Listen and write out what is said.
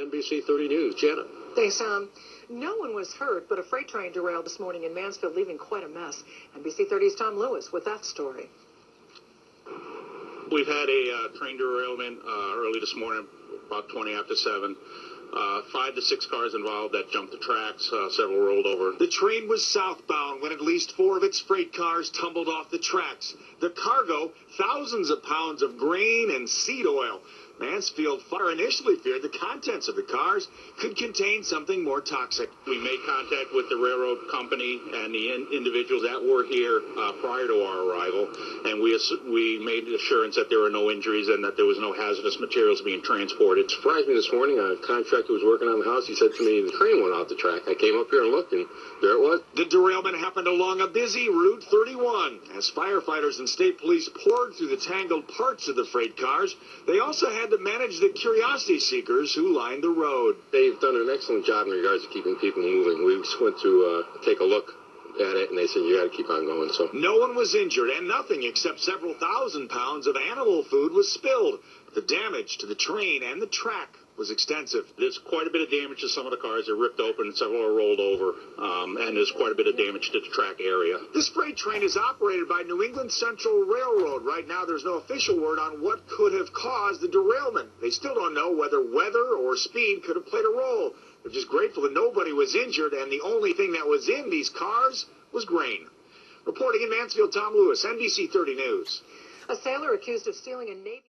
NBC 30 News. Janet. Thanks, no one was hurt, but a freight train derailed this morning in Mansfield, leaving quite a mess. NBC 30's Tom Lewis with that story. We've had a train derailment early this morning, about 20 after 7. 5 to 6 cars involved that jumped the tracks. Several rolled over. The train was southbound when at least 4 of its freight cars tumbled off the tracks. The cargo, thousands of pounds of grain and seed oil. Mansfield Fire initially feared the contents of the cars could contain something more toxic. We made contact with the railroad company and the individuals that were here prior to our arrival, and we made assurance that there were no injuries and that there was no hazardous materials being transported. It surprised me this morning. A contractor was working on the house. He said to me, the train went off the track. I came up here and looked, and there it was. The derailment happened along a busy Route 31. As firefighters and state police poured through the tangled parts of the freight cars, they also had to manage the curiosity seekers who lined the road. They've done an excellent job in regards to keeping people moving. We just went to take a look at it, and they said, you got to keep on going. So no one was injured, and nothing except several thousand pounds of animal food was spilled. The damage to the train and the track was extensive. There's quite a bit of damage to some of the cars. They're ripped open, several are rolled over, and there's quite a bit of damage to the track area. This freight train is operated by New England Central Railroad. Right now, there's no official word on what could have caused the derailment. They still don't know whether weather or speed could have played a role. They're just grateful that nobody was injured, and the only thing that was in these cars was grain. Reporting in Mansfield, Tom Lewis, NBC 30 News. A sailor accused of stealing a Navy